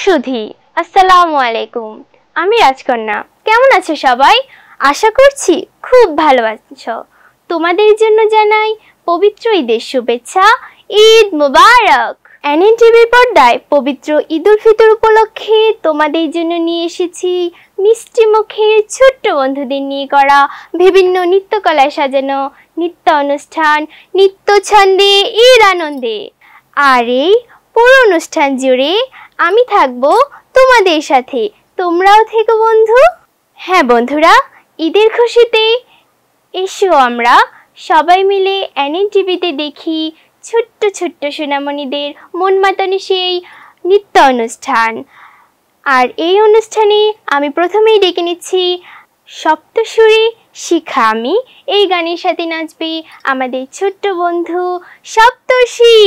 সুধী, আসসালামু আলাইকুম। আমি রাজকন্যা। কেমন আছো সবাই? আশা করছি খুব ভালো আছো। তোমাদের জন্য জানাই পবিত্র ঈদের শুভেচ্ছা। ঈদ মুবারক। এনএনটিভির পর্দায় পবিত্র ঈদুল ফিতর উপলক্ষে তোমাদের জন্য নিয়ে এসেছি মিষ্টি মুখের ছোট্ট বন্ধুদের নিয়ে করা বিভিন্ন নৃত্যকলায় সাজানো নৃত্য অনুষ্ঠান, নৃত্য ছন্দে ঈদ আনন্দে। আর এই পুরো অনুষ্ঠান জুড়ে আমি থাকবো তোমাদের সাথে, তোমরাও থেকো বন্ধু। হ্যাঁ বন্ধুরা, ঈদের খুশিতে এসো আমরা সবাই মিলে এনএনটিভিতে দেখি ছোট্ট ছোট্ট সোনামণিদের মন মাতানো সেই নৃত্য অনুষ্ঠান। আর এই অনুষ্ঠানে আমি প্রথমেই ডেকে নিচ্ছি সপ্তসুরী শিখা। আমি এই গানের সাথে নাচবে আমাদের ছোট্ট বন্ধু সপ্তর্ষি।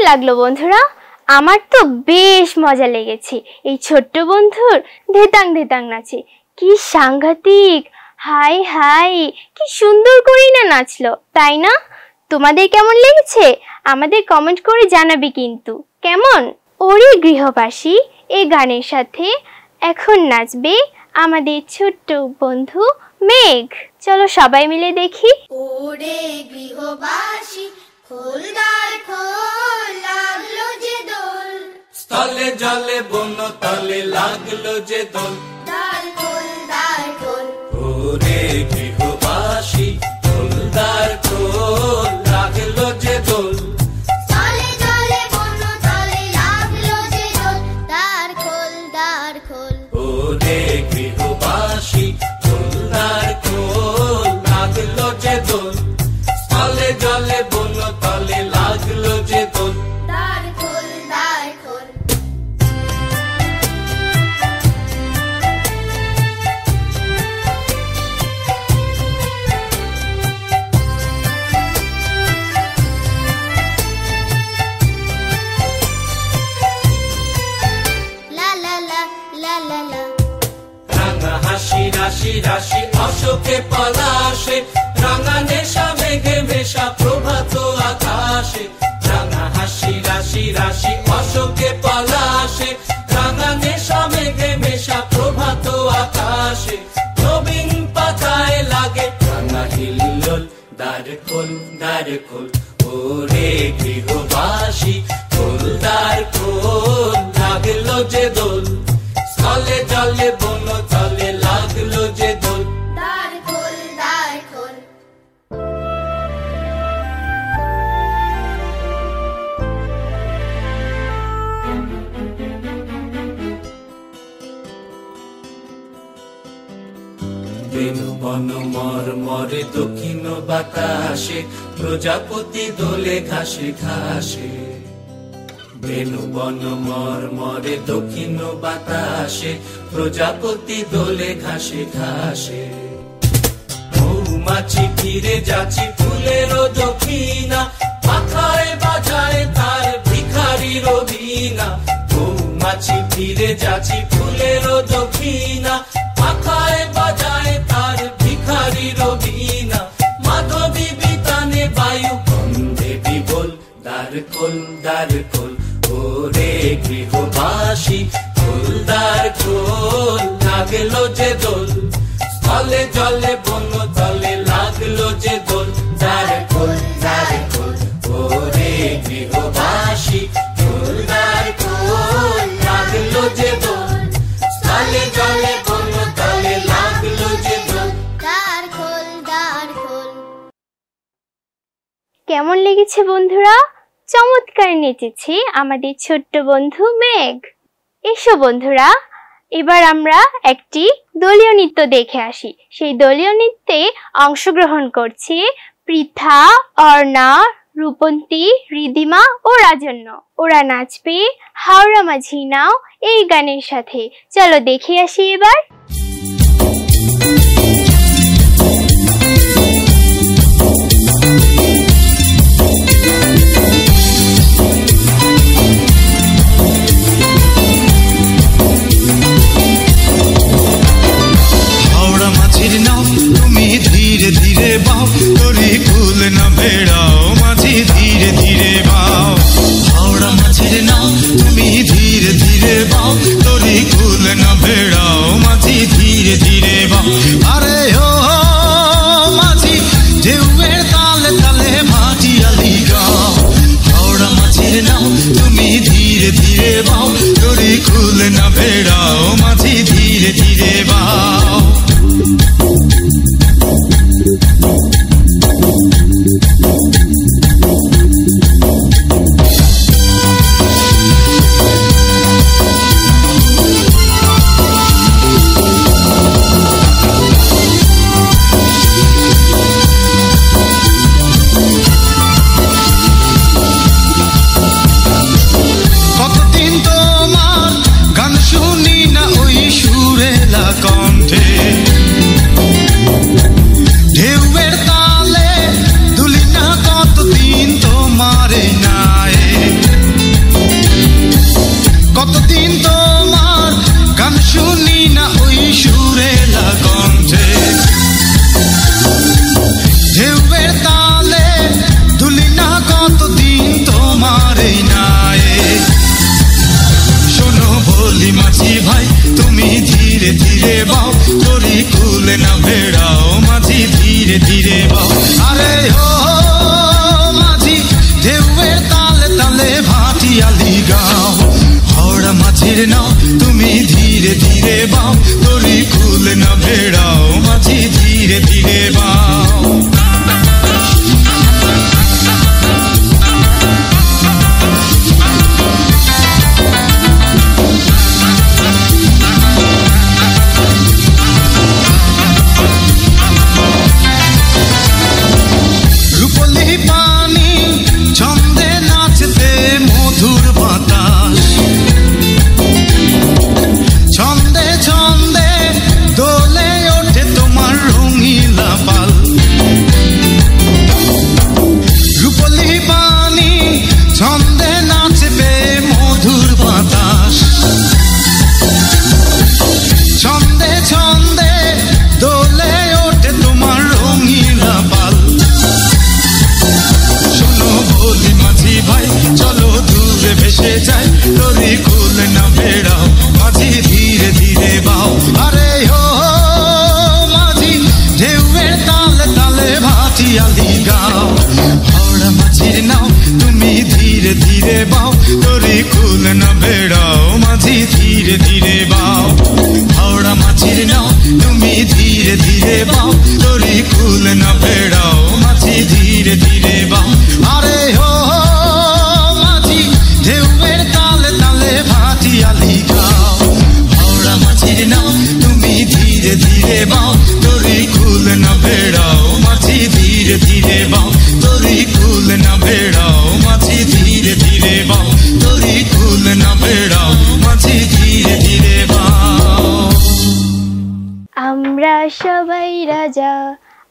লাগলো বন্ধুরা? আমার তো বেশ মজা লেগেছে এই ছোট্ট বন্ধুর ধেতাং ধেতাং নাচে। কি সাংঘাতিক! হাই হাই, কি সুন্দর করেই না নাচলো, তাই না? তোমাদের কেমন লেগেছে আমাদের কমেন্ট করে জানাবে কিন্তু। কেমন? ওরে গৃহবাসী এই গানের সাথে এখন নাচবে আমাদের ছোট্ট বন্ধু মেঘ। চলো সবাই মিলে দেখি। ওরে গৃহবাসী খোল দ্বার খোল, লাগলো যে দোল, স্থলে জলে বন তলে লাগলো যে দোল, দ্বার খোল দ্বার খোল। ওরে গৃহবাসী খোল দ্বার খোল, লাগলো যে দোল, স্থলে জলে বন তলে লাগলো যে দোল, দ্বার খোল দ্বার খোল। ওরে গৃহবাসী খোল দ্বার খোল, লাগলো যে দোল, স্থলে জলে বন তলে লাগলো যে দোল, দ্বার খোল দ্বার খোল। লা লা লা লা লা লা, রাঙা হাসি রাশি রাশি অশোকে পলাশে, রাঙা নেশা মেঘে মেশা প্রভাত আকাশে, রাঙা হাসি রাশি রাশি অশোকে পলাশে, রাঙা নেশা মেঘে মেশা প্রভাত আকাশে, নবীন পাতায় লাগে রাঙা হিল্লোল, দ্বার খোল দ্বার খোল, ওরে গৃহবাসী খোল দ্বার খোল, লাগলো যে দোল, স্থলে জলে বন তলে লাগলো যে দোল, দ্বার খোল দ্বার খোল। বেনু বন মর মরে দক্ষিণ বাতাসে, প্রজাপতি দোলে ঘাসে ঘাসে, বেনু বন মর মরে দক্ষিণ বাতাসে, প্রজাপতি দোলে ঘাসে ঘাসে, মৌমাছি ফিরে যাচ্ছি ফুলের দক্ষিণা, পাখায় বাজায় তার ভিখারির বীণা, মৌমাছি ফিরে যাচ্ছি ফুলের দক্ষিণা, পাখায় বাজায় তার ভিখারির বীণা, মাধবী বিতানে বায়ু গন্ধে বিবল, দ্বার খোল দ্বার খোল, ওরে গৃহবাসী খোল দ্বার খোল, লাগলো যে দোল, স্থলে জলে বন তলে লাগলো যে দোল, দ্বার খোল দ্বার খোল, ওরে গৃহবাসী খোল দ্বার খোল, লাগলো যে দোল, স্থলে জলে বন তলে লাগলো যে দোল, দ্বার খোল দ্বার খোল। কেমন লেগেছে বন্ধুরা? চমৎকার নেচেছে আমাদের ছোট্ট বন্ধু মেঘ। এসো বন্ধুরা, এবার আমরা একটি দলীয় নৃত্য দেখে আসি। সেই দলীয় নৃত্যে অংশগ্রহণ করছে পৃথা, অর্ণা, রূপন্তী, রিদিমা ও রাজন্য। ওরা নাচবে হাওড়া মাঝি নাও এই গানের সাথে। চলো দেখে আসি এবার। তুমি ধীরে ধীরে বাও, তরি কুল না বেড়াও মাঝি ধীরে ধীরে বাও, হাওড়া মাঝির নাও তুমি ধীরে ধীরে বাও, তরি কুল না বেড়াও মাঝি ধীরে ধীরে বাও, আরে ও মাঝি ঢেউয়ের তালে তালে ভাটিয়ালি গাও, হাওড়া মাঝির নাও তুমি ধীরে ধীরে বাও, তরি কুল না বেড়াও মাঝি ধীরে ধীরে বাও। কতদিন তোমার গান শুনি না না ভেড়াও মাঝি ধীরে ধীরে বাও আরে ও মাঝি ঢেউয়ের তালে তালে ভাটিয়ালি গাও হাওড়া মাঝির নাও তুমি ধীরে ধীরে বাও তরি কুল না ভেড়াও মাঝি ধীরে ধীরে বাও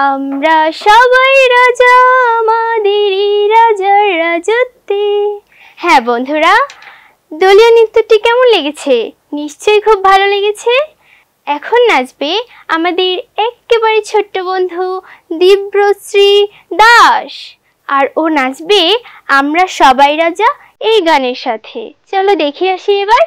আমরা সবাই রাজা আমাদেরই রাজার রাজত্বে। হ্যাঁ বন্ধুরা, দলীয় নৃত্যটি কেমন লেগেছে? নিশ্চয়ই খুব ভালো লেগেছে। এখন নাচবে আমাদের একেবারে ছোট্ট বন্ধু দিব্যশ্রী দাস, আর ও নাচবে আমরা সবাই রাজা এই গানের সাথে। চলো দেখে আসি এবার।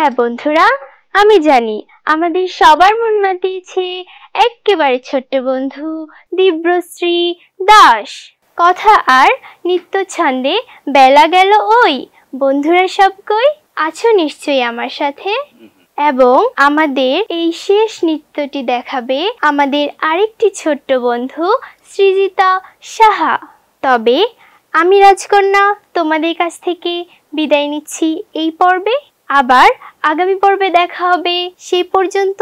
হ্যাঁ বন্ধুরা, আমি জানি আমাদের সবার মন মাতিয়েছে একেবারে ছোট্ট বন্ধু দিব্যশ্রী দাস। কথা আর নিত্য ছন্দে বেলা গেল ওই, বন্ধুরা সব কই আছো নিশ্চয়ই আমার সাথে। এবং আমাদের এই শেষ নৃত্যটি দেখাবে আমাদের আরেকটি ছোট্ট বন্ধু সৃজিতা সাহা। তবে আমি রাজকন্যা তোমাদের কাছ থেকে বিদায় নিচ্ছি এই পর্বে। আবার আগামী পর্বে দেখা হবে। সেই পর্যন্ত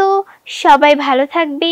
সবাই ভালো থাকবে।